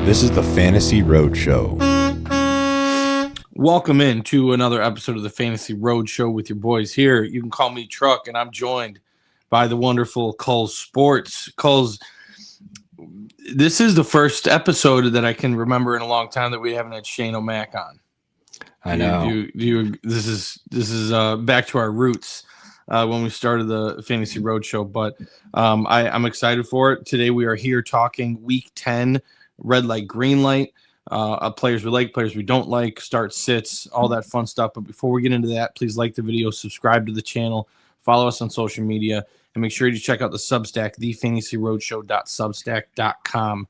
This is the Fantasy Roadshow. Welcome in to another episode of the Fantasy Roadshow with your boys here. You can call me Truck, and I'm joined by the wonderful Culls Sports. Culls, this is the first episode that I can remember in a long time that we haven't had Shane O'Mac on. I know. This is back to our roots when we started the Fantasy Roadshow, but I'm excited for it. Today we are here talking Week 10, red light, green light. Players we like, players we don't like, start sits, all that fun stuff. But before we get into that, please like the video, subscribe to the channel, follow us on social media, and make sure you check out the Substack, thefantasyroadshow.substack.com.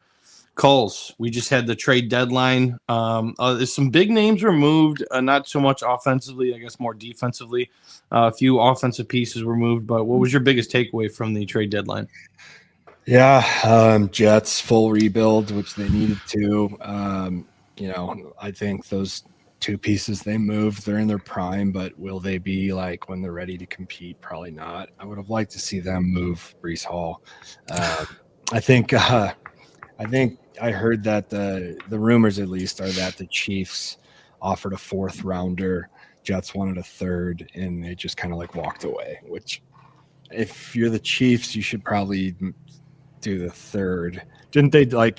Culls, we just had the trade deadline. There's some big names were moved, not so much offensively, I guess more defensively. A few offensive pieces were moved, but what was your biggest takeaway from the trade deadline? Yeah, Jets full rebuild, which they needed to. I think those two pieces they moved, they're in their prime, but will they be like when they're ready to compete? Probably not. I would have liked to see them move Breece Hall. I think I heard that the rumors at least are that the Chiefs offered a fourth rounder, Jets wanted a third, and they just kind of like walked away. Which, if you're the Chiefs, you should probably do the third. Didn't they I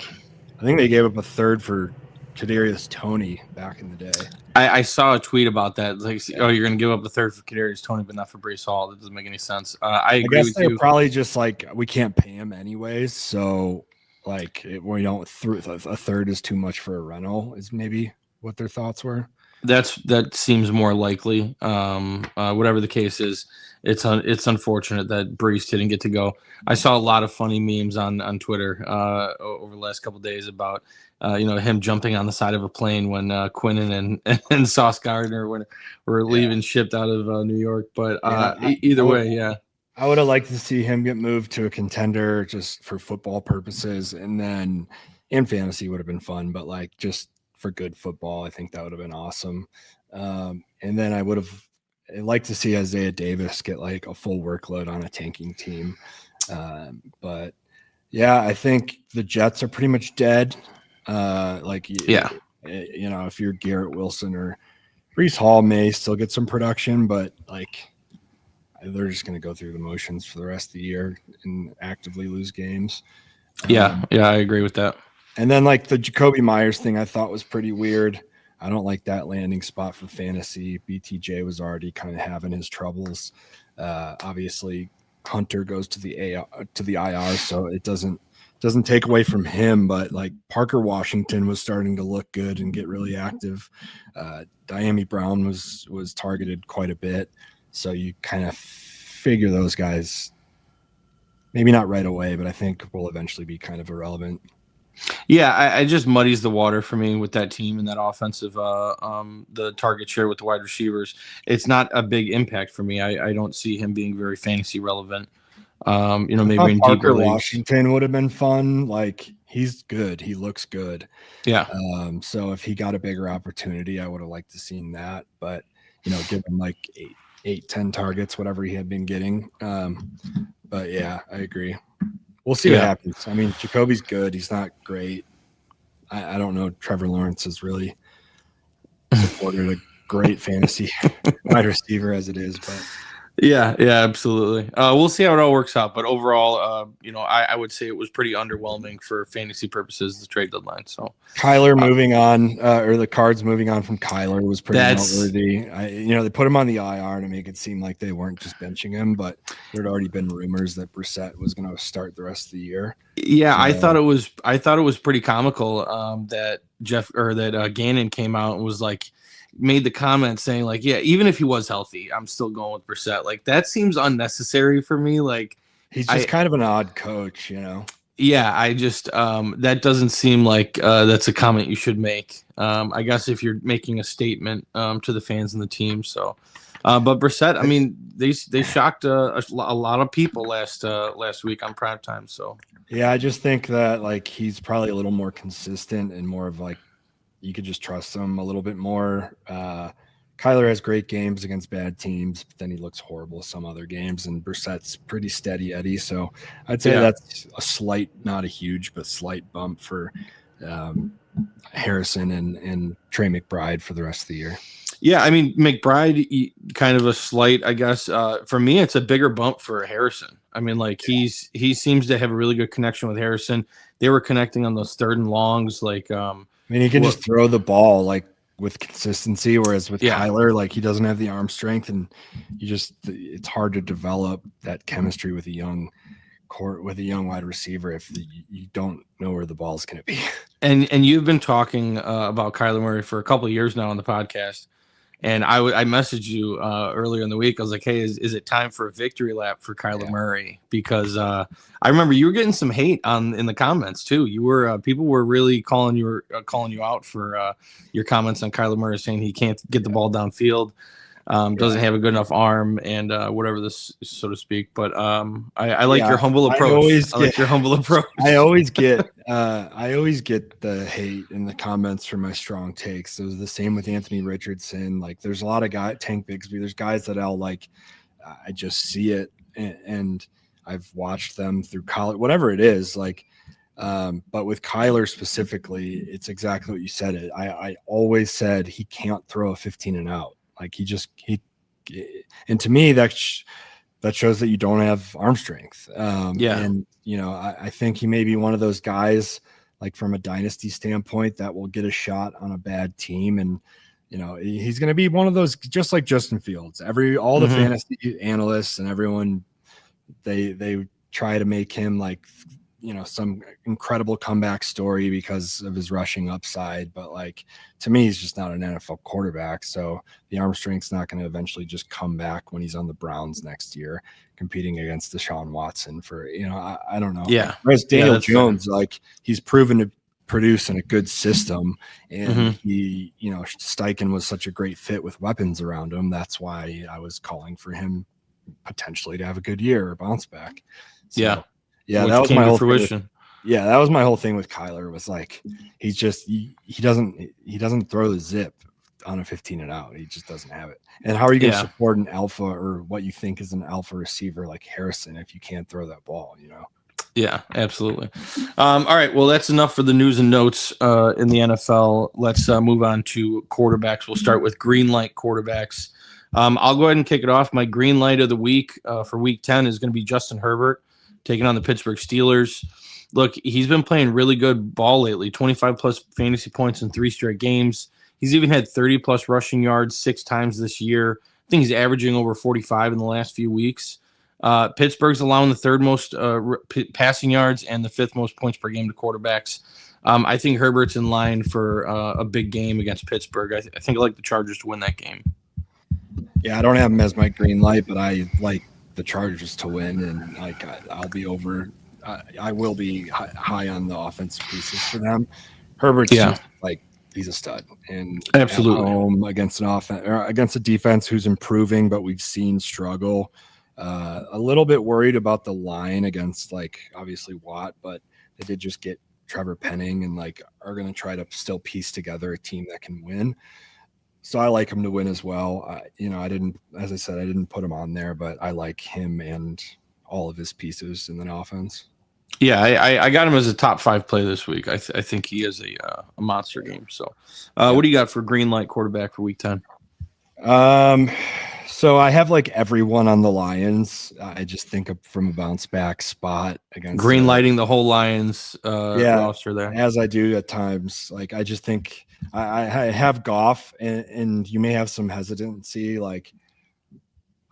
think they gave up a third for Kadarius Toney back in the day. I saw a tweet about that. Like, oh, you're going to give up a third for Kadarius Toney, but not for Breece Hall. That doesn't make any sense. I agree with you. Probably just like we can't pay him anyways, so we don't. A third is too much for a rental. Is maybe what their thoughts were. That seems more likely. Whatever the case is, it's unfortunate that Breece didn't get to go. I saw a lot of funny memes on Twitter over the last couple of days about him jumping on the side of a plane when Quinnen and Sauce Gardner were leaving shipped out of New York. But either way, yeah. I would have liked to see him get moved to a contender just for football purposes, and then in fantasy would have been fun, but just for good football, I think that would have been awesome. And then I would have liked to see Isaiah Davis get a full workload on a tanking team. But yeah, I think the Jets are pretty much dead. If you're Garrett Wilson or Breece Hall may still get some production, but they're just going to go through the motions for the rest of the year and actively lose games. I agree with that. And then the Jacoby Meyers thing I thought was pretty weird. I don't like that landing spot for fantasy. BTJ was already kind of having his troubles. Obviously, Hunter goes to the IR, so it doesn't take away from him. But Parker Washington was starting to look good and get really active. Diami Brown was targeted quite a bit, so you kind of figure those guys maybe not right away, but I think will eventually be kind of irrelevant. Yeah, I just muddies the water for me with that team and that offensive, the target share with the wide receivers. It's not a big impact for me. I don't see him being very fantasy relevant. Maybe in Parker deeper leagues. Washington would have been fun. He's good. He looks good. Yeah. So if he got a bigger opportunity, I would have liked to seen that. But give him 8-10 targets, whatever he had been getting. But yeah, I agree. We'll see what happens. I mean, Jacoby's good. He's not great. I don't know. Trevor Lawrence has really supported a great fantasy wide receiver as it is. But yeah, absolutely. We'll see how it all works out. But overall, I would say it was pretty underwhelming for fantasy purposes, the trade deadline. So Kyler moving on, or the Cards moving on from Kyler was pretty noteworthy. They put him on the IR to make it seem like they weren't just benching him, but there had already been rumors that Brissett was going to start the rest of the year. Yeah, I thought it was pretty comical that Gannon came out and was made the comment saying even if he was healthy, I'm still going with Brissett. That seems unnecessary for me. He's just kind of an odd coach, Yeah, I just that doesn't seem like that's a comment you should make. I guess if you're making a statement to the fans and the team. So, but Brissett, I mean, they shocked a lot of people last week on primetime. So yeah, I just think that he's probably a little more consistent and more of you could just trust him a little bit more. Kyler has great games against bad teams, but then he looks horrible some other games, and Brissett's pretty steady Eddie. So I'd say that's a slight, not a huge, but slight bump for Harrison and Trey McBride for the rest of the year. Yeah, I mean, McBride, kind of a slight, I guess. For me, it's a bigger bump for Harrison. I mean, like he seems to have a really good connection with Harrison. They were connecting on those 3rd and longs. Like, I mean, he can just throw the ball like with consistency, whereas with Kyler, like he doesn't have the arm strength, and it's hard to develop that chemistry with a young wide receiver if you don't know where the ball's going to be. And you've been talking about Kyler Murray for a couple of years now on the podcast. And I messaged you earlier in the week. I was like, hey, is it time for a victory lap for Kyler Murray? Because I remember you were getting some hate in the comments too. You were people were really calling you out for your comments on Kyler Murray, saying he can't get the ball downfield, doesn't have a good enough arm, and whatever this, so to speak. But I like your humble approach. I like your humble approach. I always get the hate in the comments for my strong takes. It was the same with Anthony Richardson. Like, there's a lot of guys, Tank Bigsby. There's guys that I'll like. I just see it, and I've watched them through college, whatever it is. Like, but with Kyler specifically, it's exactly what you said. I always said he can't throw a 15 and out. Like and to me that shows that you don't have arm strength. And I think he may be one of those guys, like from a dynasty standpoint, that will get a shot on a bad team, and he's going to be one of those, just like Justin Fields. All the fantasy analysts and everyone, they try to make him like some incredible comeback story because of his rushing upside. But like, to me, he's just not an NFL quarterback. So the arm strength's not going to eventually just come back when he's on the Browns next year, competing against Deshaun Watson for, I don't know. Yeah. Whereas Daniel Jones, like, he's proven to produce in a good system, and he, Steichen was such a great fit with weapons around him. That's why I was calling for him potentially to have a good year or bounce back. So, yeah, that was my whole fruition. That was my whole thing with Kyler, was like, he's just he doesn't throw the zip on a 15 and out. He just doesn't have it. And how are you going to support an alpha, or what you think is an alpha receiver like Harrison, if you can't throw that ball? Yeah, absolutely. All right, well, that's enough for the news and notes in the NFL. Let's move on to quarterbacks. We'll start with green light quarterbacks. I'll go ahead and kick it off. My green light of the week for week 10 is going to be Justin Herbert, taking on the Pittsburgh Steelers. Look, he's been playing really good ball lately, 25-plus fantasy points in 3 straight games. He's even had 30-plus rushing yards 6 times this year. I think he's averaging over 45 in the last few weeks. Pittsburgh's allowing the 3rd most passing yards and the 5th most points per game to quarterbacks. I think Herbert's in line for a big game against Pittsburgh. I think I like the Chargers to win that game. Yeah, I don't have him as my green light, but I like the Chargers to win, and like I'll be over. I will be high on the offensive pieces for them. Herbert's just, like, he's a stud, and absolutely at home against an offense or against a defense who's improving, but we've seen struggle. A little bit worried about the line against, like, obviously Watt, but they did just get Trevor Penning, and like are going to try to still piece together a team that can win. So I like him to win as well. I didn't put him on there, but I like him and all of his pieces in the offense. Yeah, I got him as a top 5 play this week. I think he is a monster game. So what do you got for green light quarterback for week 10? So I have like everyone on the Lions. I just think from a bounce back spot against green lighting the whole Lions roster there, as I do at times. Like, I just think I have Goff, and you may have some hesitancy, like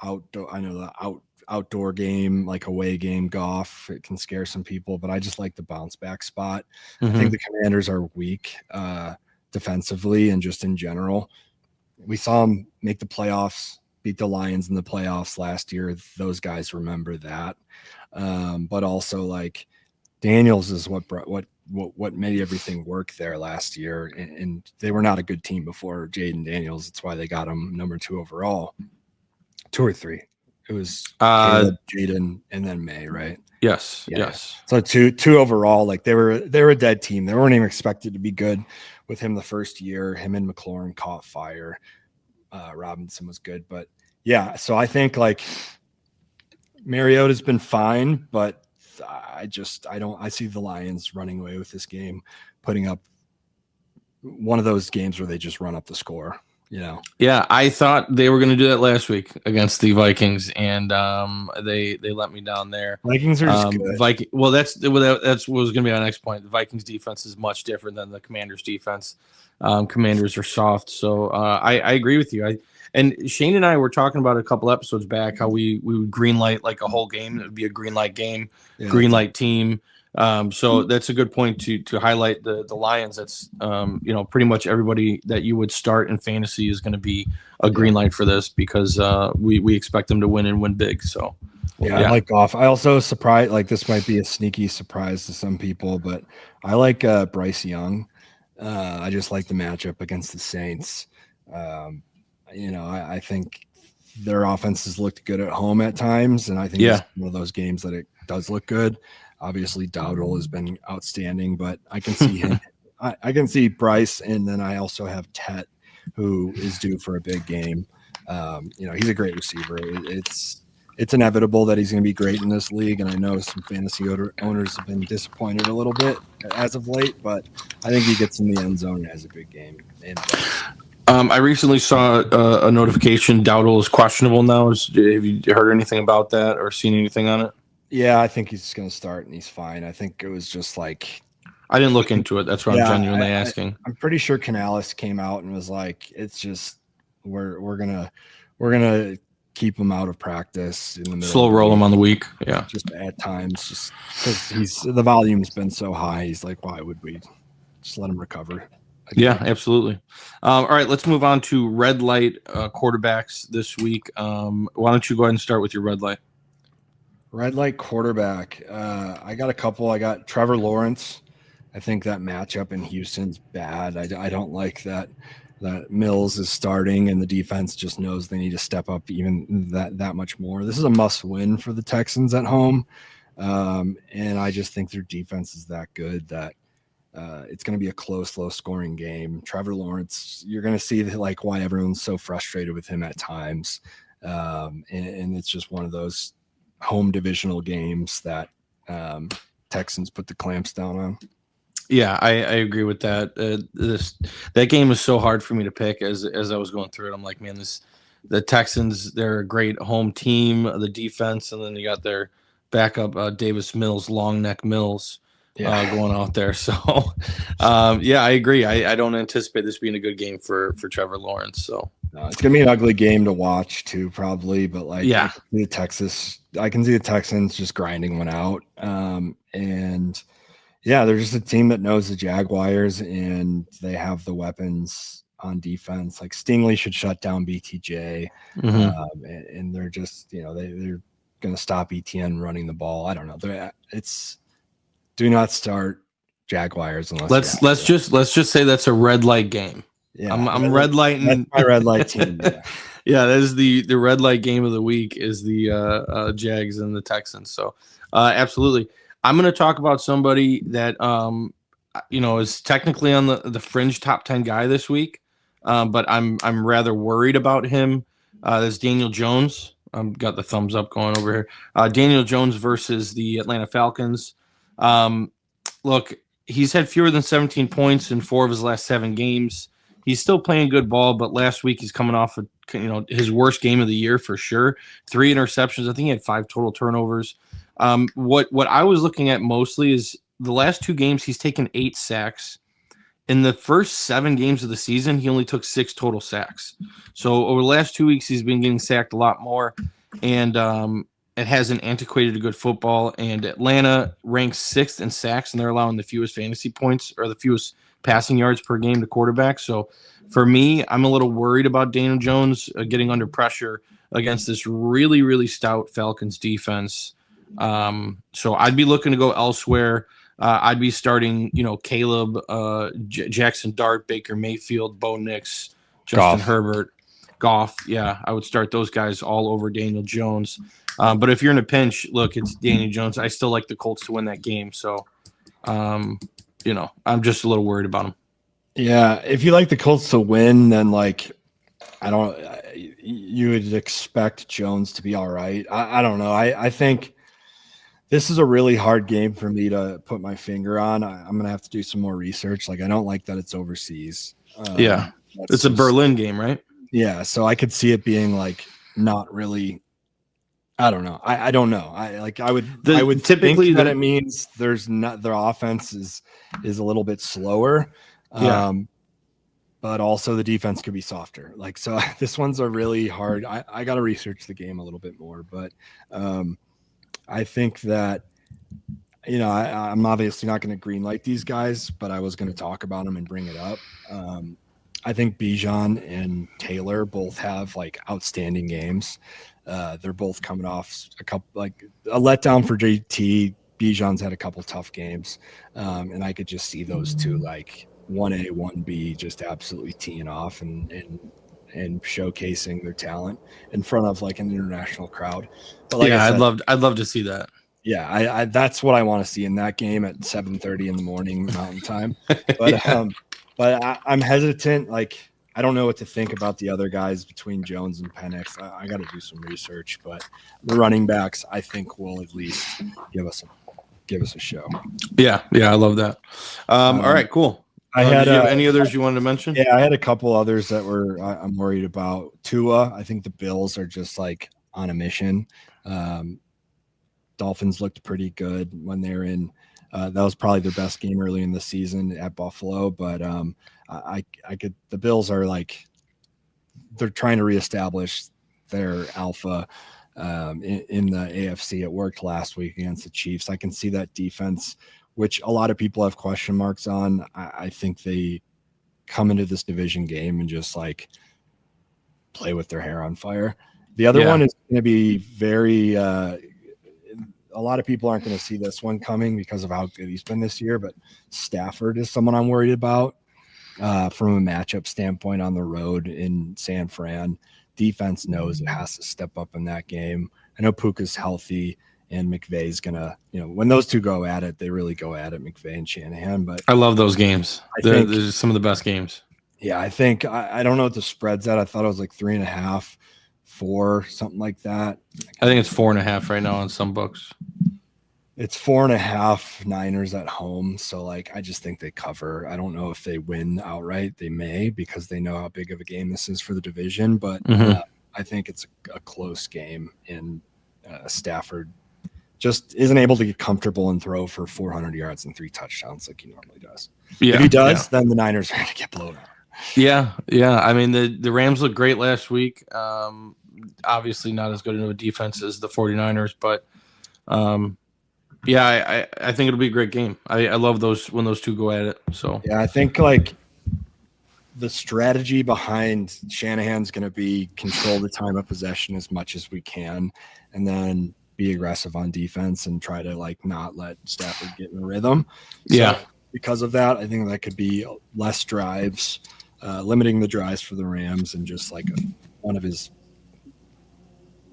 outdoor. I know the outdoor game, like away game, Goff, it can scare some people, but I just like the bounce back spot. I think the Commanders are weak defensively and just in general. We saw them make the playoffs, beat the Lions in the playoffs last year. Those guys remember that. But also, like, Daniels is what made everything work there last year. And they were not a good team before Jaden Daniels. That's why they got him number 2 overall. 2 or 3. It was Caleb, Jaden, and then May, right? Yes. Yeah. Yes. So two overall. Like, they were a dead team. They weren't even expected to be good with him the first year. Him and McLaurin caught fire. Robinson was good, but yeah. So I think, like, Mariota's been fine, but I see the Lions running away with this game, putting up one of those games where they just run up the score. Yeah, I thought they were going to do that last week against the Vikings, and they let me down there. Vikings are just good. That's what was going to be my next point. The Vikings defense is much different than the Commanders defense. Commanders are soft, so I agree with you. And Shane and I were talking about a couple episodes back how we would green light like a whole game. It would be a green light game, green light team. So that's a good point to highlight the Lions. That's pretty much everybody that you would start in fantasy is going to be a green light for this because we expect them to win and win big. So I like Goff. I also this might be a sneaky surprise to some people, but I like Bryce Young. I just like the matchup against the Saints. I think their offenses looked good at home at times, and I think it's one of those games that it does look good. Obviously, Dowdle has been outstanding, but I can see him. I can see Bryce, and then I also have Tet, who is due for a big game. He's a great receiver. It's inevitable that he's going to be great in this league, and I know some fantasy owners have been disappointed a little bit as of late, but I think he gets in the end zone and has a big game. I recently saw a notification Dowdle is questionable now. Have you heard anything about that or seen anything on it? Yeah, I think he's going to start and he's fine. I think it was just like I didn't look into it. That's why I'm genuinely asking. I'm pretty sure Canales came out and was like, "It's just we're gonna keep him out of practice in the middle. Slow roll him on the week. Yeah, just at times, just because the volume's been so high. He's like, why would we just let him recover?" Yeah, absolutely. All right, let's move on to red light quarterbacks this week. Why don't you go ahead and start with your red light? Red light quarterback. I got a couple. I got Trevor Lawrence. I think that matchup in Houston's bad. I don't like that Mills is starting and the defense just knows they need to step up even that much more. This is a must win for the Texans at home. And I just think their defense is that good that it's going to be a close, low scoring game. Trevor Lawrence, you're going to see why everyone's so frustrated with him at times. And it's just one of those home divisional games that Texans put the clamps down on. Yeah, I agree with that. That game was so hard for me to pick as I was going through it. I'm like, man, the Texans, they're a great home team, the defense, and then you got their backup Davis Mills, long neck Mills, going out there. So, I agree. I don't anticipate this being a good game for Trevor Lawrence. So it's gonna be an ugly game to watch too, probably. But I can see the Texans just grinding one out, and. Yeah, they're just a team that knows the Jaguars, and they have the weapons on defense. Like Stingley should shut down BTJ, and they're just they're going to stop ETN running the ball. I don't know. Do not start Jaguars unless let's just say that's a red light game. Yeah, I'm red lighting. That's my red light team. Yeah, that is the red light game of the week is the Jags and the Texans. So absolutely. I'm going to talk about somebody that, is technically on the fringe top 10 guy this week, but I'm rather worried about him. That's Daniel Jones. I've got the thumbs up going over here. Daniel Jones versus the Atlanta Falcons. Look, he's had fewer than 17 points in 4 of his last 7 games. He's still playing good ball, but last week he's coming off his worst game of the year for sure. 3 interceptions. I think he had 5 total turnovers. What I was looking at mostly is the last 2 games he's taken 8 sacks. In the first 7 games of the season, he only took 6 total sacks. So over the last 2 weeks, he's been getting sacked a lot more, and it hasn't antiquated a good football. And Atlanta ranks 6th in sacks, and they're allowing the fewest fantasy points or the fewest passing yards per game to quarterback. So for me, I'm a little worried about Daniel Jones getting under pressure against this really, really stout Falcons defense. So I'd be looking to go elsewhere. I'd be starting, Caleb, Jackson Dart, Baker Mayfield, Bo Nix, Justin Herbert, Goff. Yeah, I would start those guys all over Daniel Jones. But if you're in a pinch, look, it's Daniel Jones. I still like the Colts to win that game. So, I'm just a little worried about him. Yeah, if you like the Colts to win, then you would expect Jones to be all right. I don't know. I think This is a really hard game for me to put my finger on. I'm going to have to do some more research. Like, I don't like that it's overseas. It's a Berlin game, right? Yeah, so I could see it being like not really. I don't know. I don't know. I would typically think that it means there's not their offense is a little bit slower. But also the defense could be softer. Like, so this one's a really hard. I got to research the game a little bit more, but I think that, I'm obviously not going to green light these guys, but I was going to talk about them and bring it up. I think Bijan and Taylor both have like outstanding games. They're both coming off a letdown for JT. Bijan's had a couple tough games, and I could just see those two like 1A, 1B just absolutely teeing off and showcasing their talent in front of like an international crowd. But like I said, I'd love to see that. Yeah, I that's what I want to see in that game at 7:30 in the morning Mountain Time. But I'm hesitant. Like, I don't know what to think about the other guys between Jones and Penix. I got to do some research, but the running backs I think will at least give us a show. Yeah, I love that. All right, cool. I had did you have any others you wanted to mention? Yeah, I had a couple others that I'm worried about. Tua, I think the Bills are just like on a mission. Dolphins looked pretty good when they were in. That was probably their best game early in the season at Buffalo, but the Bills are like, they're trying to reestablish their alpha in the AFC. It worked last week against the Chiefs. I can see that defense, which a lot of people have question marks on. I think they come into this division game and just like play with their hair on fire. The other one is going to be very a lot of people aren't going to see this one coming because of how good he's been this year, but Stafford is someone I'm worried about from a matchup standpoint on the road in San Fran. Defense knows it has to step up in that game. I know Puka's healthy and McVay's going to, when those two go at it, they really go at it, McVay and Shanahan. But I love those games. They're some of the best games. Yeah, I think I don't know what the spread's at. I thought it was like 3.5, 4, something like that. I think it's 4.5 right now on some books. It's 4.5 Niners at home. So like, I just think they cover. I don't know if they win outright. They may, because they know how big of a game this is for the division, but I think it's a close game, and Stafford just isn't able to get comfortable and throw for 400 yards and 3 touchdowns like he normally does. If he does, then the Niners are going to get blown out. Yeah. I mean, the Rams looked great last week. Obviously not as good of a defense as the 49ers, but I think it'll be a great game. I love those when those two go at it. So yeah, I think like the strategy behind Shanahan's going to be control the time of possession as much as we can, and then be aggressive on defense and try to like not let Stafford get in the rhythm. So because of that, I think that could be less drives, limiting the drives for the Rams, and just like one of his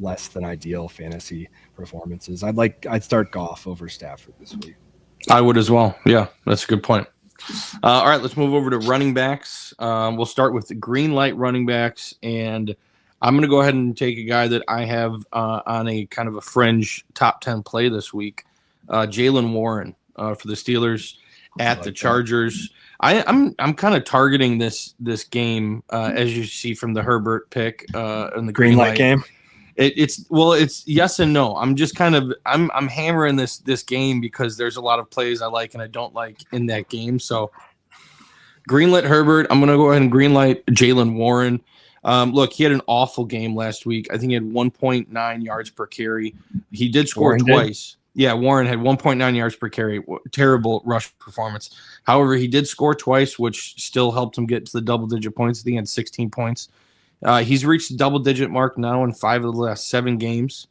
less than ideal fantasy performances. I'd start Goff over Stafford this week. I would as well. Yeah, that's a good point. All right, let's move over to running backs. We'll start with the green light running backs, and I'm going to go ahead and take a guy that I have on a kind of a fringe top 10 play this week, Jaylen Warren for the Steelers at the Chargers. I'm kind of targeting this game as you see from the Herbert pick in the green light game. It's yes and no. I'm just kind of I'm hammering this game because there's a lot of plays I like and I don't like in that game. So greenlight Herbert. I'm gonna go ahead and greenlight Jaylen Warren. Look, he had an awful game last week. I think he had 1.9 yards per carry. He did score twice. Yeah, Warren had 1.9 yards per carry. Terrible rush performance. However, he did score twice, which still helped him get to the double-digit points. I think he had 16 points. He's reached the double-digit mark now in 5 of the last 7 games.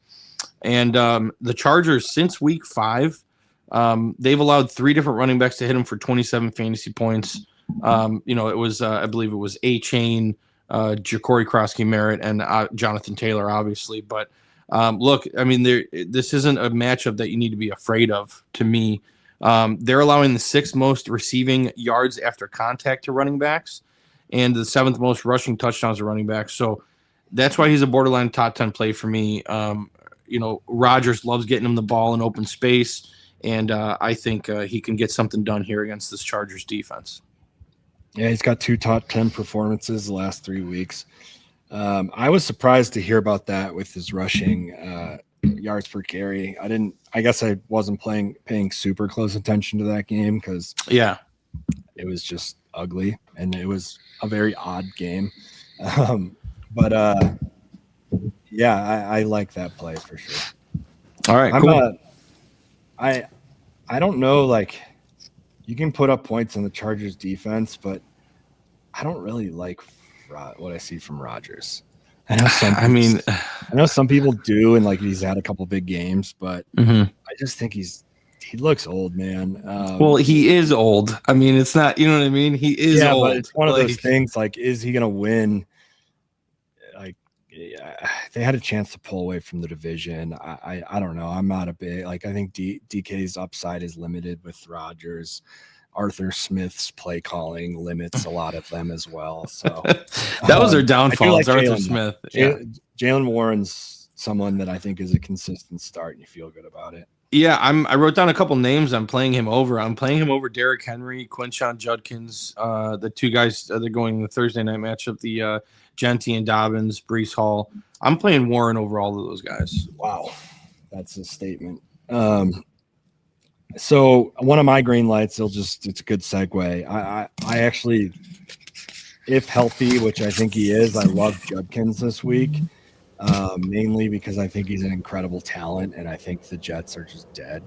And the Chargers, since week 5, they've allowed 3 different running backs to hit him for 27 fantasy points. It was, I believe it was A-Chain, Ja'Cory Krosky-Merritt, and Jonathan Taylor, obviously. But look, I mean, this isn't a matchup that you need to be afraid of, to me. They're allowing the 6th most receiving yards after contact to running backs and the 7th most rushing touchdowns to running backs. So that's why he's a borderline top 10 play for me. Rodgers loves getting him the ball in open space, and I think he can get something done here against this Chargers defense. Yeah, he's got 2 top 10 performances the last 3 weeks. I was surprised to hear about that with his rushing yards per carry. I guess I wasn't paying super close attention to that game because it was just ugly and it was a very odd game. But I like that play for sure. All right, cool. I don't know, like, you can put up points on the Chargers defense, but I don't really like what I see from Rodgers. I know some people do, and like he's had a couple big games, but I just think he looks old, man. Well, he is old. I mean, it's not, you know what I mean? He is old. But it's one of those things, like, is he going to win? Like, they had a chance to pull away from the division. I don't know. I'm not a big, like, I think DK's upside is limited with Rodgers. Arthur Smith's play calling limits a lot of them as well. So that was their downfall. Like Arthur Smith. Jaylen Warren's someone that I think is a consistent start, and you feel good about it. Yeah, I wrote down a couple names. I'm playing him over. I'm playing him over Derrick Henry, Quinshon Judkins, the 2 guys they're going the Thursday night matchup, the Genty and Dobbins, Breece Hall. I'm playing Warren over all of those guys. Wow, that's a statement. So one of my green lights, it's a good segue. I actually, if healthy, which I think he is, I love Judkins this week, mainly because I think he's an incredible talent, and I think the Jets are just dead.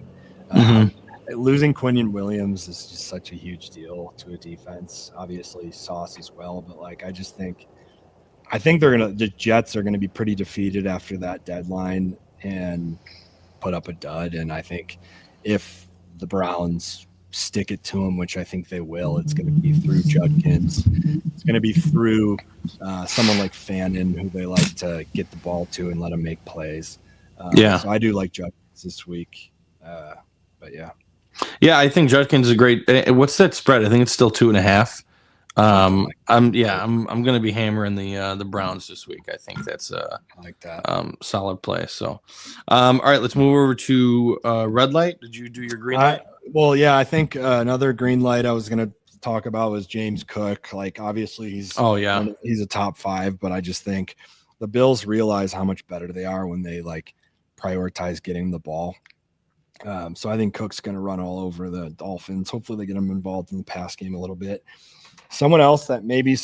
Losing Quinnen Williams is just such a huge deal to a defense. Obviously, Sauce as well, but like I think the Jets are gonna be pretty defeated after that deadline and put up a dud. And I think if the Browns stick it to them, which I think they will, it's going to be through Judkins. It's going to be through someone like Fannin, who they like to get the ball to and let him make plays. So I do like Judkins this week. But yeah. Yeah, I think Judkins is a great. What's that spread? I think it's still 2.5. I'm going to be hammering the Browns this week. I think that's I like that. Solid play. So, all right, let's move over to red light. Did you do your green light? Well, yeah, I think another green light I was going to talk about was James Cook. Like, obviously he's a top 5, but I just think the Bills realize how much better they are when they like prioritize getting the ball. So I think Cook's going to run all over the Dolphins. Hopefully they get him involved in the pass game a little bit. Someone else that maybe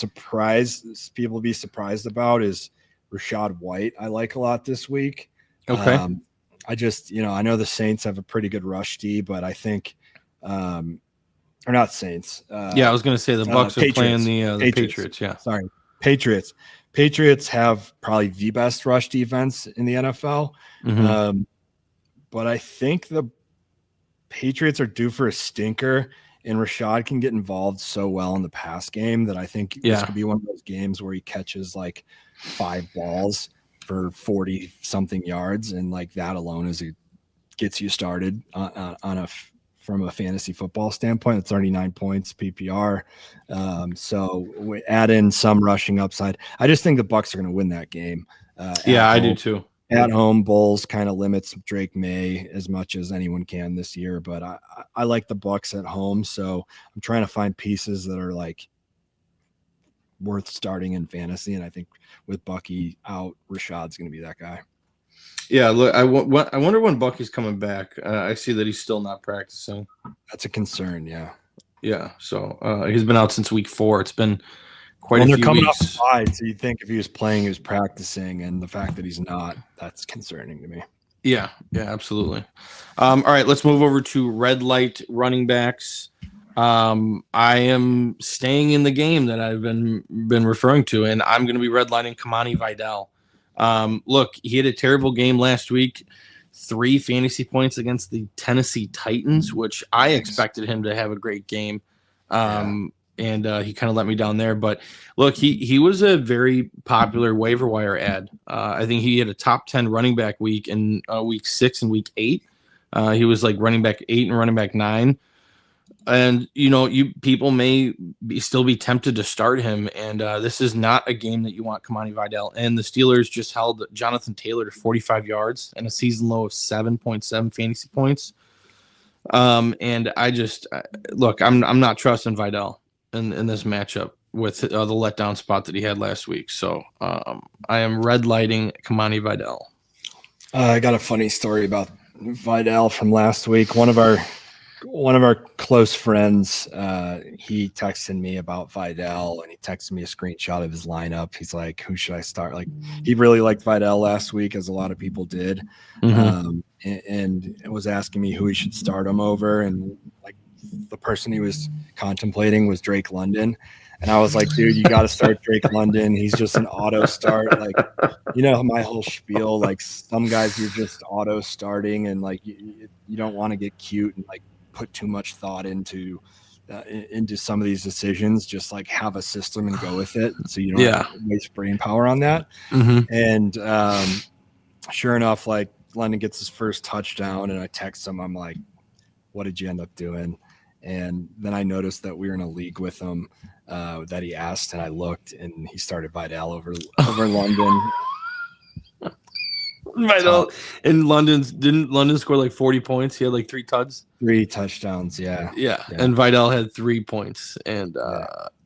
people will be surprised about is Rachaad White. I like a lot this week. Okay. I just, I know the Saints have a pretty good rush D, but I think, or not Saints. I was going to say the Bucs are playing the Patriots. Yeah. Sorry. Patriots. Patriots have probably the best rush defense in the NFL. But I think the Patriots are due for a stinker. And Rachaad can get involved so well in the pass game that I think this could be one of those games where he catches like 5 balls for 40-something yards, and like that alone gets you started from a fantasy football standpoint. It's 39 points PPR. So we add in some rushing upside. I just think the Bucs are going to win that game. I do too. At home, Bulls kind of limits Drake May as much as anyone can this year, but I like the Bucs at home, so I'm trying to find pieces that are like worth starting in fantasy, and I think with Bucky out, Rachaad's going to be that guy. Yeah, look, I wonder when Bucky's coming back. I see that he's still not practicing. That's a concern, yeah. Yeah, so he's been out since week 4. It's been quite a few weeks. They're coming off the bye, so you'd think if he was playing, he was practicing, and the fact that he's not, that's concerning to me. Yeah, absolutely. All right, let's move over to red light running backs. I am staying in the game that I've been referring to, and I'm going to be redlining Kimani Vidal. Look, he had a terrible game last week. 3 fantasy points against the Tennessee Titans, which I expected him to have a great game. And he kind of let me down there. But look, he was a very popular waiver wire ad. I think he had a top 10 running back week in week 6 and week 8. He was like running back 8 and running back 9. And people may still be tempted to start him, and this is not a game that you want Kimani Vidal. And the Steelers just held Jonathan Taylor to 45 yards and a season low of 7.7 fantasy points. And I just look, I'm not trusting Vidal in this matchup with the letdown spot that he had last week. So I am red lighting Kimani Vidal. I got a funny story about Vidal from last week. One of our close friends, he texted me about Vidal, and he texted me a screenshot of his lineup. He's like, who should I start? Like, he really liked Vidal last week, as a lot of people did. And was asking me who he should start him over. And like, the person he was contemplating was Drake London. And I was like, dude, you got to start Drake London. He's just an auto start. Like, my whole spiel, like, some guys you're just auto starting, and like, you don't want to get cute and like put too much thought into some of these decisions. Just like have a system and go with it, so you don't have to waste brain power on that. And sure enough, like, London gets his first touchdown, and I text him. I'm like, what did you end up doing? And then I noticed that we were in a league with him that he asked, and I looked, and he started Vidal over London. Vidal and didn't London score like 40 points? He had like 3 touchdowns. Yeah. And Vidal had 3 points, and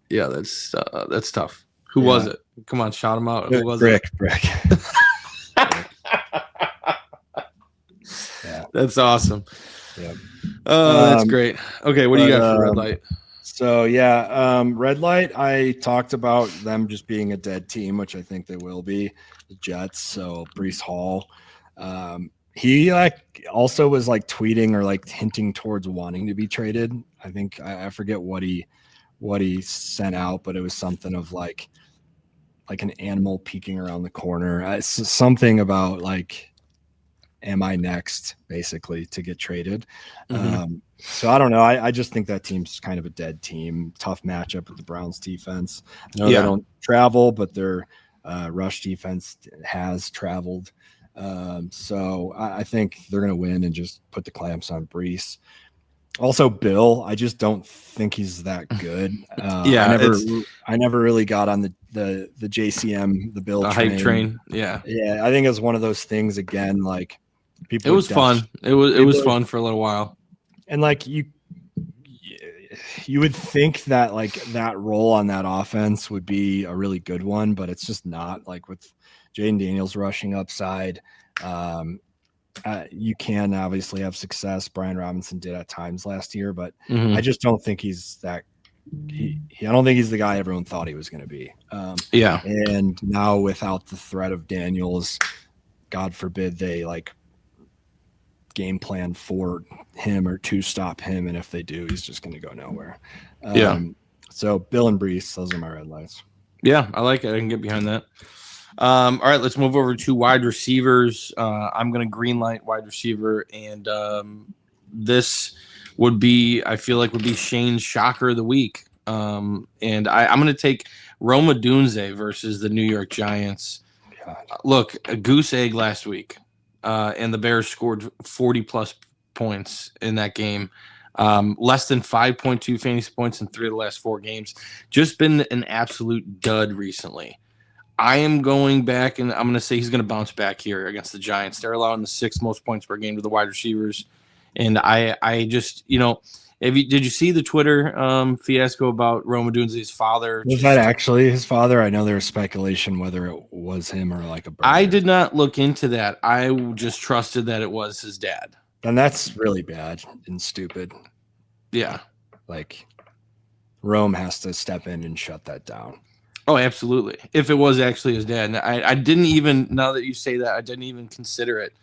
that's tough. Who was it? Come on, shout him out. Who was Brick. Yeah, that's awesome. Yeah. That's great. Okay, what do you got for red light? So red light. I talked about them just being a dead team, which I think they will be. The Jets. So Breece Hall. He also was like tweeting or like hinting towards wanting to be traded. I think I forget what he sent out, but it was something of like an animal peeking around the corner. It's something about like, am I next, basically, to get traded? So I don't know. I just think that team's kind of a dead team. Tough matchup with the Browns defense. I know they don't travel, but their rush defense has traveled. So I think they're going to win and just put the clamps on Breece. Also, Bill, I just don't think he's that good. I never really got on the JCM, the Bill hype train. Yeah, I think it's one of those things again. Like, people. It was fun. It was fun for a little while. And like you would think that like that role on that offense would be a really good one, but it's just not. Like, with Jaden Daniels rushing upside, you can obviously have success. Brian Robinson did at times last year, but I just don't think he's that. I don't think he's the guy everyone thought he was going to be. And now without the threat of Daniels, God forbid they like game plan for him or to stop him, and if they do, he's just going to go nowhere. So Bill and Breece, those are my red lights. I like it. I can get behind that. All right, let's move over to wide receivers. I'm going to green light wide receiver, and this would be Shane's shocker of the week. And I'm going to take Rome Odunze versus the New York Giants. Look, a goose egg last week. And the Bears scored 40-plus points in that game. Less than 5.2 fantasy points in 3 of the last 4 games. Just been an absolute dud recently. I am going back, and I'm going to say he's going to bounce back here against the Giants. They're allowing the 6th most points per game to the wide receivers. And I just, did you see the Twitter fiasco about Rome Odunze's father? Was that actually his father? I know there was speculation whether it was him or like a brother. I did not look into that. I just trusted that it was his dad. And that's really bad and stupid. Yeah. Like, Rome has to step in and shut that down. Oh, absolutely. If it was actually his dad. And I didn't even, now that you say that, I didn't even consider it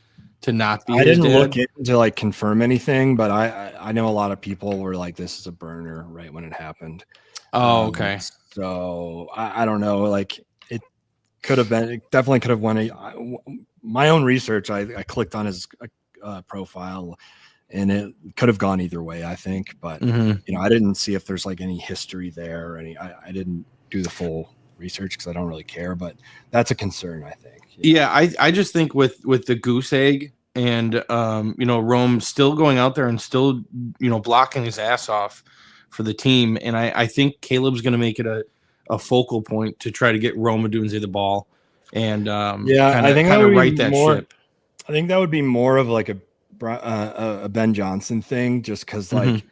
to not be. I didn't look into like confirm anything, but I know a lot of people were like, this is a burner right when it happened. Oh, okay. So I don't know. Like, it definitely could have went. My own research, I clicked on his profile, and it could have gone either way, I think. But I didn't see if there's like any history there or any. I didn't do the full research because I don't really care, but that's a concern, I think. I just think with the goose egg and Rome still going out there and still blocking his ass off for the team. And I think Caleb's going to make it a focal point to try to get Rome Odunze the ball and I think kind of right that ship. I think that would be more of like a Ben Johnson thing, just because like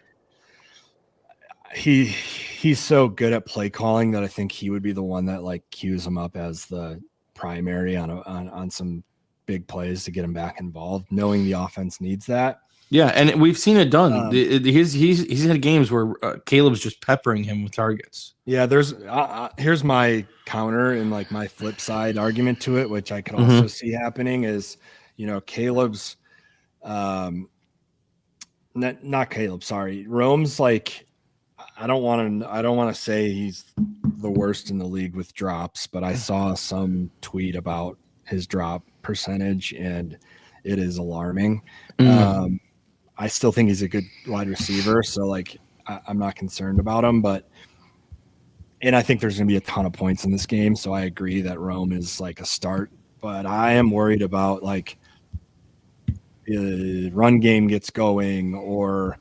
he's so good at play calling that I think he would be the one that like cues him up as the primary on some big plays to get him back involved, knowing the offense needs that. Yeah, and we've seen it done. He's had games where Caleb's just peppering him with targets. Yeah, there's here's my counter and like my flip side argument to it, which I could also see happening is, Caleb's not Caleb, sorry. Rome's like, I don't want to say he's the worst in the league with drops, but I saw some tweet about his drop percentage and it is alarming. I still think he's a good wide receiver, so like I'm not concerned about him, and I think there's going to be a ton of points in this game, so I agree that Rome is like a start, but I am worried about like the run game gets going or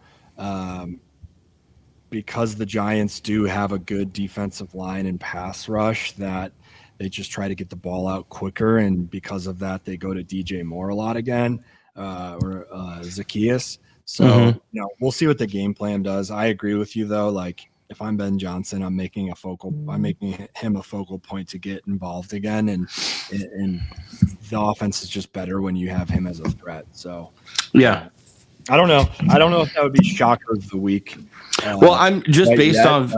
because the Giants do have a good defensive line and pass rush that they just try to get the ball out quicker, and because of that they go to DJ Moore a lot again or Zacchaeus. So, we'll see what the game plan does. I agree with you though. Like if I'm Ben Johnson, I'm making him a focal point to get involved again. And the offense is just better when you have him as a threat. So yeah, I don't know. I don't know if that would be shocker of the week. Well, I'm just based off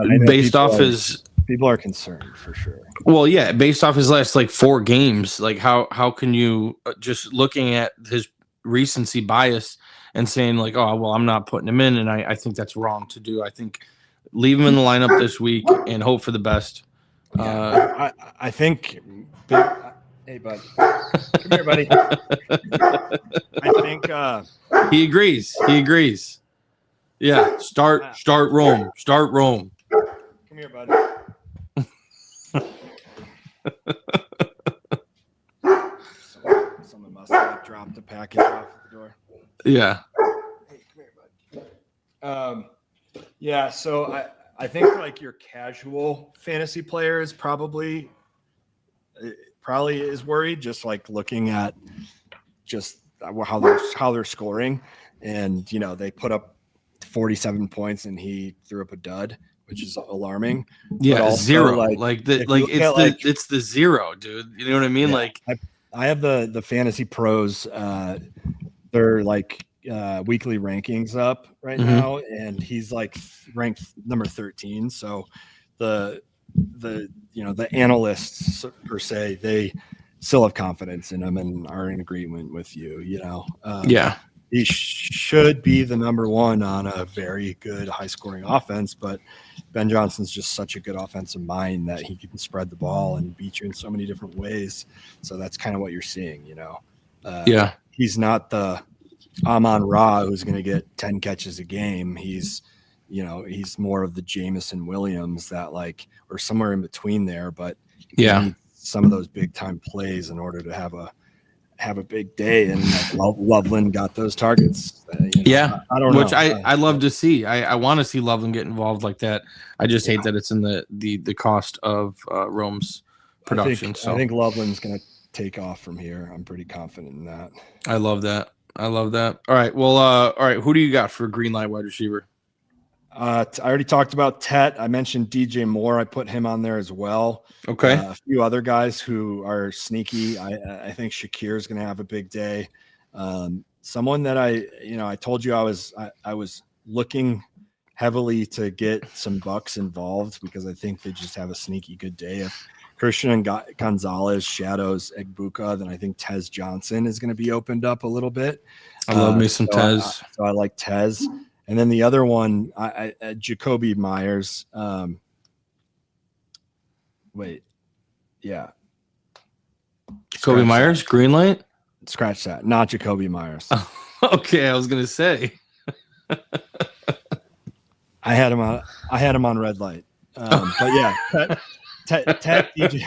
his people are concerned for sure. Well, yeah, based off his last like 4 games, like how can you just looking at his recency bias and saying like, oh, well, I'm not putting him in. And I think that's wrong to do. I think leave him in the lineup this week and hope for the best. I think, hey, bud, come here, buddy. I think he agrees. Yeah. Start Rome. Come here, buddy. Someone must have dropped the package off the door. Yeah. Hey, come here, bud. Yeah, so I think like your casual fantasy player is probably is worried, just like looking at just how they're scoring, and they put up 47 points and he threw up a dud, which is alarming. Yeah, also, 0. It's the 0, dude. You know what I mean? Yeah, like I have the Fantasy Pros. They're like weekly rankings up right now, and he's like ranked number 13. So the analysts per se, they still have confidence in him and are in agreement with you. He should be the number 1 on a very good high scoring offense, but Ben Johnson's just such a good offensive mind that he can spread the ball and beat you in so many different ways. So that's kind of what you're seeing, he's not the Amon-Ra who's going to get 10 catches a game. He's more of the Jamison Williams that or somewhere in between there, but some of those big time plays in order to have a big day, and Loveland got those targets. I don't know. Which I love to see. I want to see Loveland get involved like that. I just hate that it's in the cost of Rome's production. I think Loveland's going to take off from here. I'm pretty confident in that. I love that. All right. Well, all right. Who do you got for green light wide receiver? I already talked about Tet. I mentioned DJ Moore. I put him on there as well. Okay. A few other guys who are sneaky. I think Shakir is going to have a big day. Someone that I told you I was looking heavily to get some Bucks involved because I think they just have a sneaky good day. If Christian Gonzalez shadows Egbuka, then I think Tez Johnson is going to be opened up a little bit. I love me some Tez. So I like Tez. And then the other one, Jacoby Meyers. Jacoby Meyers, green light? Scratch that. Not Jacoby Meyers. Okay, I was going to say. I had him on red light. But yeah, Tet DJ.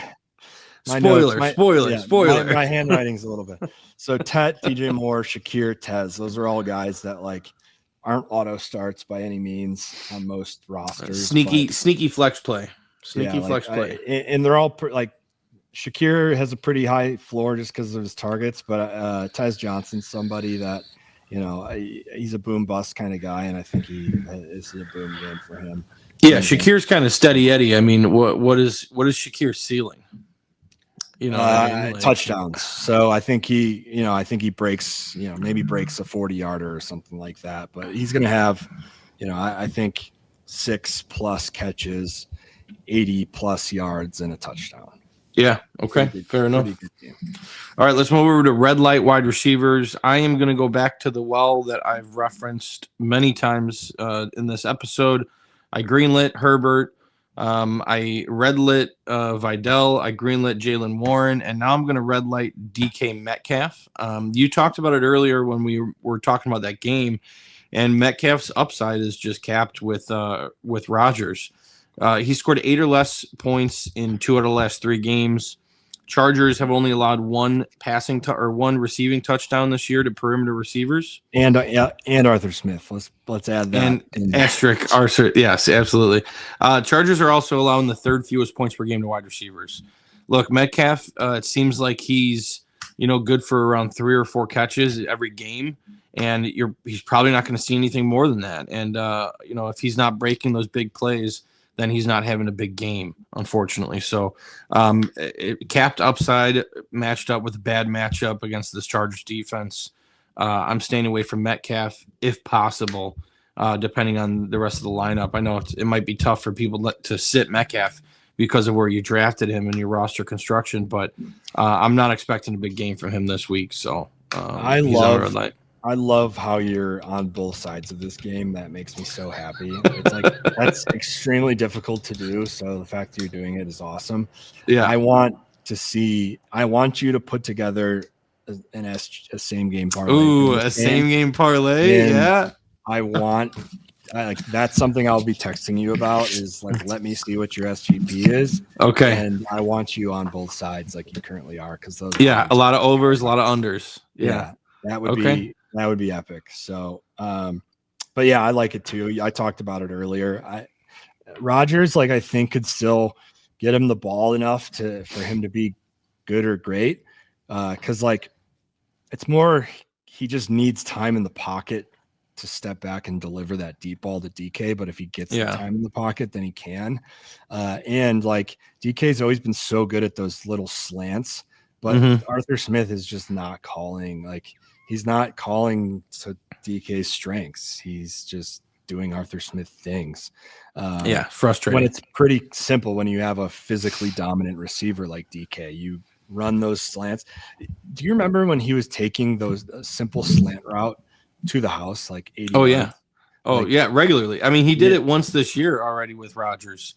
Spoiler. My handwriting's a little bit. So Tet, DJ Moore, Shakir, Tez. Those are all guys that like aren't auto starts by any means on most rosters. Sneaky flex play. And they're all like Shakir has a pretty high floor just because of his targets, but Tez Johnson's somebody that he's a boom bust kind of guy, and I think this is a boom game for him. Yeah, Shakir's kind of steady Eddie. I mean, what is Shakir's ceiling? Touchdowns. So I think he breaks, maybe breaks a 40-yarder or something like that. But he's going to have, I think 6+ catches, 80+ yards, and a touchdown. Yeah. Okay. Fair enough. All right. Let's move over to red light wide receivers. I am going to go back to the well that I've referenced many times in this episode. I greenlit Herbert. I red lit Vidal. I greenlit Jaylen Warren, and now I'm going to red light DK Metcalf. You talked about it earlier when we were talking about that game, and Metcalf's upside is just capped with Rodgers. He scored 8 or less points in 2 out of the last 3 games. Chargers have only allowed one receiving touchdown this year to perimeter receivers. And Arthur Smith. Let's add that. And asterisk Arthur. Yes, absolutely. Chargers are also allowing the 3rd fewest points per game to wide receivers. Look, Metcalf, it seems like he's good for around 3 or 4 catches every game, and he's probably not going to see anything more than that. And if he's not breaking those big plays, then he's not having a big game, unfortunately. So capped upside matched up with a bad matchup against this Chargers defense. I'm staying away from Metcalf if possible, depending on the rest of the lineup. I know it might be tough for people to sit Metcalf because of where you drafted him in your roster construction, but I'm not expecting a big game from him this week. So I love how you're on both sides of this game. That makes me so happy. It's like that's extremely difficult to do. So the fact that you're doing it is awesome. Yeah. I want you to put together a same game parlay. Ooh, a same game parlay. And yeah. That's something I'll be texting you about is like, let me see what your SGP is. Okay. And I want you on both sides like you currently are. A lot of overs, a lot of unders. Yeah. That would be epic. So, but yeah, I like it too. I talked about it earlier. Rodgers, I think could still get him the ball enough for him to be good or great. Cause it's more, he just needs time in the pocket to step back and deliver that deep ball to DK. But if he gets the time in the pocket, then he can. And DK's always been so good at those little slants, but Arthur Smith is just not calling. He's not calling to DK's strengths. He's just doing Arthur Smith things. Frustrating. When it's pretty simple when you have a physically dominant receiver like DK, you run those slants. Do you remember when he was taking those simple slant route to the house 80 yards? Regularly. I mean, he did it once this year already with Rodgers.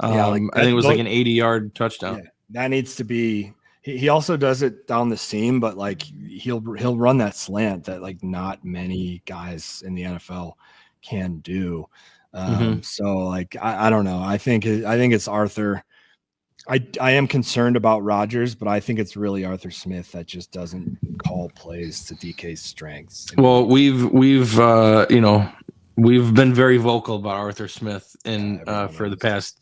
I think it was an 80-yard touchdown. Yeah, that needs to be. He also does it down the seam, but he'll run that slant that not many guys in the NFL can do. So I don't know. I think it's Arthur. I am concerned about Rodgers, but I think it's really Arthur Smith that just doesn't call plays to DK's strengths. Well, we've been very vocal about Arthur Smith for the past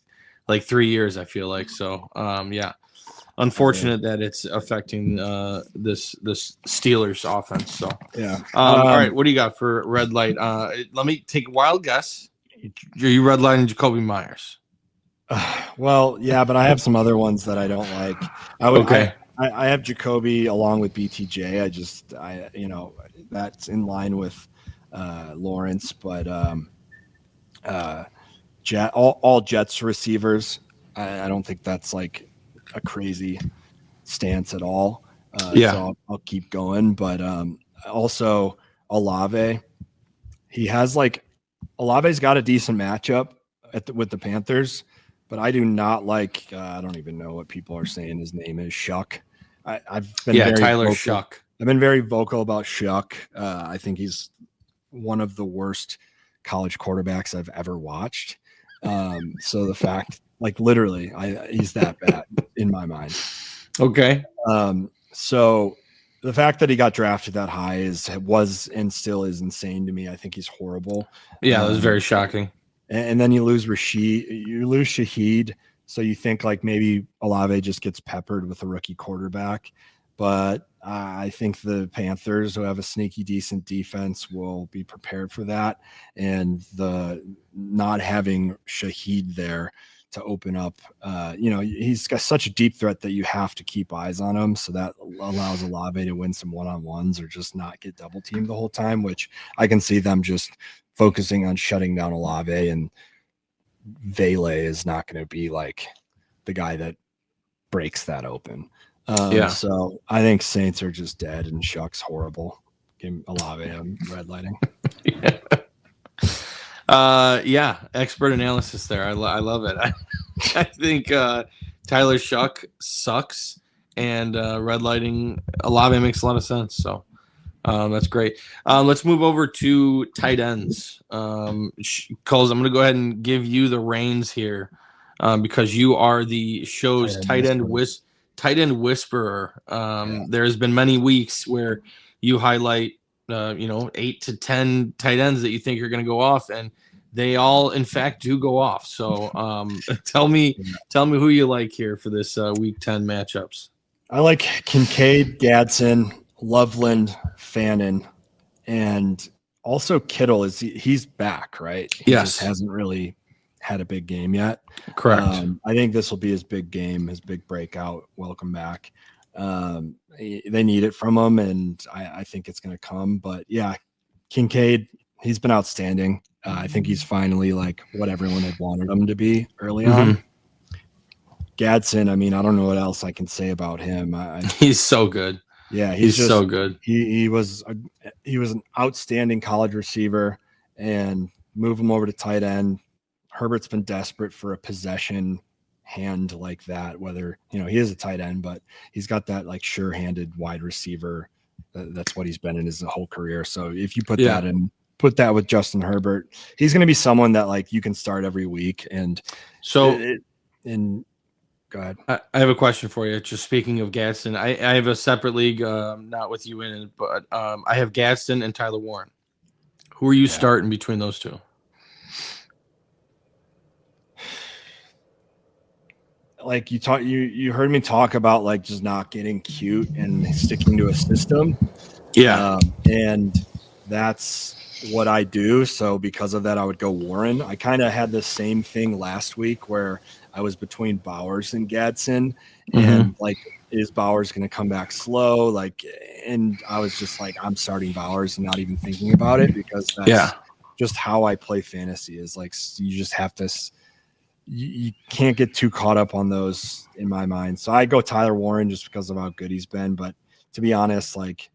3 years. I feel like so. Unfortunate that it's affecting this Steelers offense. So all right, what do you got for red light? Let me take a wild guess. Are you red lighting Jacoby Meyers? Well, yeah, but I have some other ones that I don't like. I have Jacoby along with BTJ. That's in line with Lawrence, but all Jets receivers. I don't think that's a crazy stance at all. So I'll keep going. But also Olave, Olave's got a decent matchup with the Panthers, but I do not like. I don't even know what people are saying his name is. Shuck. I've been Tyler vocal. Shuck. I've been very vocal about Shuck. I think he's one of the worst college quarterbacks I've ever watched. So the fact, literally, he's that bad in my mind. Okay. So the fact that he got drafted that high was and still is insane to me. I think he's horrible. Yeah, that was very shocking. And then you lose Shaheed. So you think like maybe Olave just gets peppered with a rookie quarterback. But I think the Panthers, who have a sneaky decent defense, will be prepared for that. And the not having Shaheed there to open up, he's got such a deep threat that you have to keep eyes on him. So that allows Olave to win some one-on-ones or just not get double teamed the whole time, which I can see them just focusing on shutting down Olave, and Vele is not going to be like the guy that breaks that open. So I think Saints are just dead and Shuck's horrible. Give Olave red lighting. Expert analysis there. I love it. I think Tyler Shuck sucks, and red lighting Olave makes a lot of sense. So that's great. Let's move over to tight ends. Coles, I'm going to go ahead and give you the reins here because you are the show's tight end whisperer. There has been many weeks where you highlight 8 to 10 tight ends that you think are going to go off, and they all in fact do go off. So tell me who you like here for this week 10 matchups. I like Kincaid, Gadsden, Loveland, Fannin, and also Kittle. He's back, right? He just hasn't really had a big game yet. Correct. I think this will be his big game, his big breakout. Welcome back. They need it from him, and I think it's going to come. But yeah, Kincaid, he's been outstanding. I think he's finally like what everyone had wanted him to be early on. Gadsden, I mean, I don't know what else I can say about him. He's so good. Yeah, he's just so good. He was an outstanding college receiver, and move him over to tight end. Herbert's been desperate for a possession hand like that, whether he is a tight end, but he's got that like sure-handed wide receiver. That's what he's been in his whole career. So if you put that with Justin Herbert, he's going to be someone that like you can start every week. And so go ahead. I have a question for you. Just speaking of Gadsden, I have a separate league, not with you in it, but I have Gadsden and Tyler Warren. Who are you starting between those two? Like you heard me talk about like just not getting cute and sticking to a system. Yeah. And that's what I do. So because of that, I would go Warren. I kind of had the same thing last week where I was between Bowers and Gadsden, and like, is Bowers going to come back slow? Like, and I was just like, I'm starting Bowers and not even thinking about it, because that's just how I play fantasy. Is like, you just have to, you can't get too caught up on those in my mind. So I go Tyler Warren just because of how good he's been. But to be honest, like,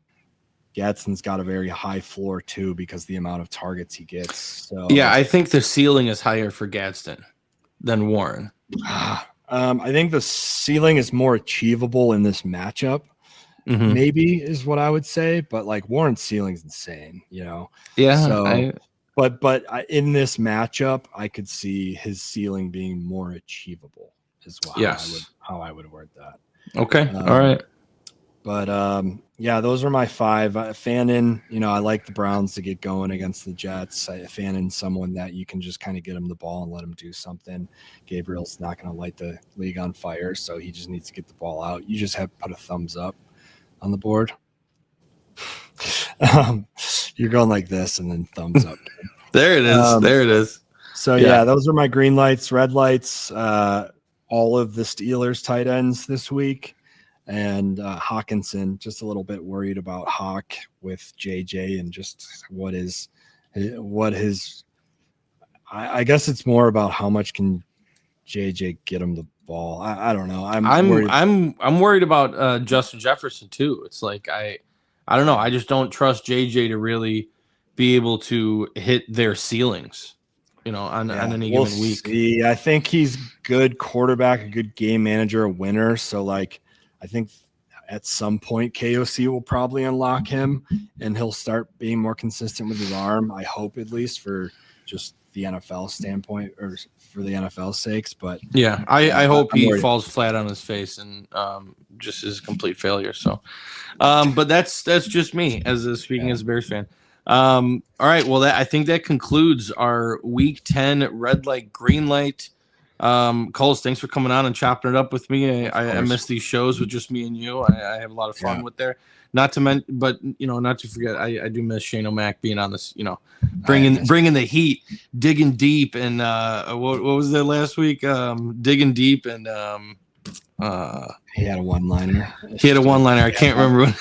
Gadsden's got a very high floor too, because the amount of targets he gets. So yeah, I think the ceiling is higher for Gadsden than Warren. I think the ceiling is more achievable in this matchup. Maybe is what I would say, but like Warren's ceiling is insane, Yeah. So, but in this matchup, I could see his ceiling being more achievable as well. How I would word that. Okay. All right. But those are my 5. Fannin, I like the Browns to get going against the Jets. Fannin's someone that you can just kind of get him the ball and let him do something. Gabriel's not going to light the league on fire, so he just needs to get the ball out. You just have to put a thumbs up on the board. You're going like this and then thumbs up. There it is. There it is. So those are my green lights, red lights. All of the Steelers tight ends this week. And Hawkinson, just a little bit worried about Hawk with JJ and just what his I guess it's more about how much can JJ get him the ball. I don't know. I'm worried about Justin Jefferson too. It's like I don't know. I just don't trust JJ to really be able to hit their ceilings, on any given week. See. I think he's good quarterback, a good game manager, a winner. So like, I think at some point KOC will probably unlock him and he'll start being more consistent with his arm. I hope, at least for just the NFL standpoint, or for the NFL sakes. But I hope he falls flat on his face and just is a complete failure. So, but that's just me as speaking as a Bears fan. All right, well, I think that concludes our Week 10 red light, green light. Coles, thanks for coming on and chopping it up with me. I miss these shows with just me and you. I have a lot of fun with there. Not to forget, I do miss Shane O'Mac being on this, bringing the heat, digging deep, and what was that last week? Digging deep, and he had a one-liner. I can't remember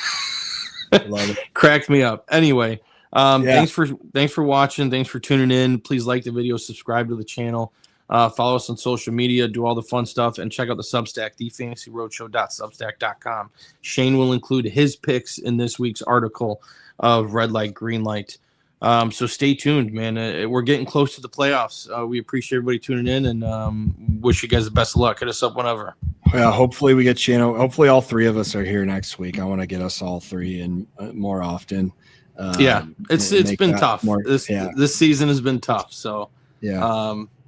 what. Cracked me up. Anyway, thanks for watching. Thanks for tuning in. Please like the video, subscribe to the channel. Follow us on social media, do all the fun stuff, and check out the Substack, thefantasyroadshow.substack.com. Shane will include his picks in this week's article of red light, green light. So stay tuned, man. We're getting close to the playoffs. We appreciate everybody tuning in, and wish you guys the best of luck. Hit us up whenever. Yeah, hopefully we get Shane. Hopefully all three of us are here next week. I want to get us all three in more often. It's been tough. This season has been tough. So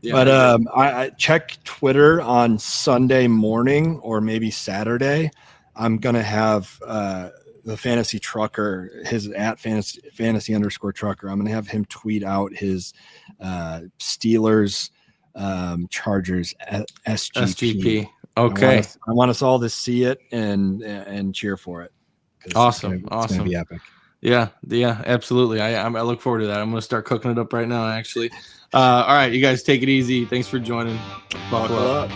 but I check Twitter on Sunday morning or maybe Saturday. I'm gonna have the fantasy trucker, his at fantasy _trucker. I'm gonna have him tweet out his Steelers Chargers SGP. Okay, I want us all to see it and cheer for it. Awesome. It's gonna be epic. Yeah, absolutely. I look forward to that. I'm gonna start cooking it up right now, actually. All right, you guys take it easy. Thanks for joining. Buckle up.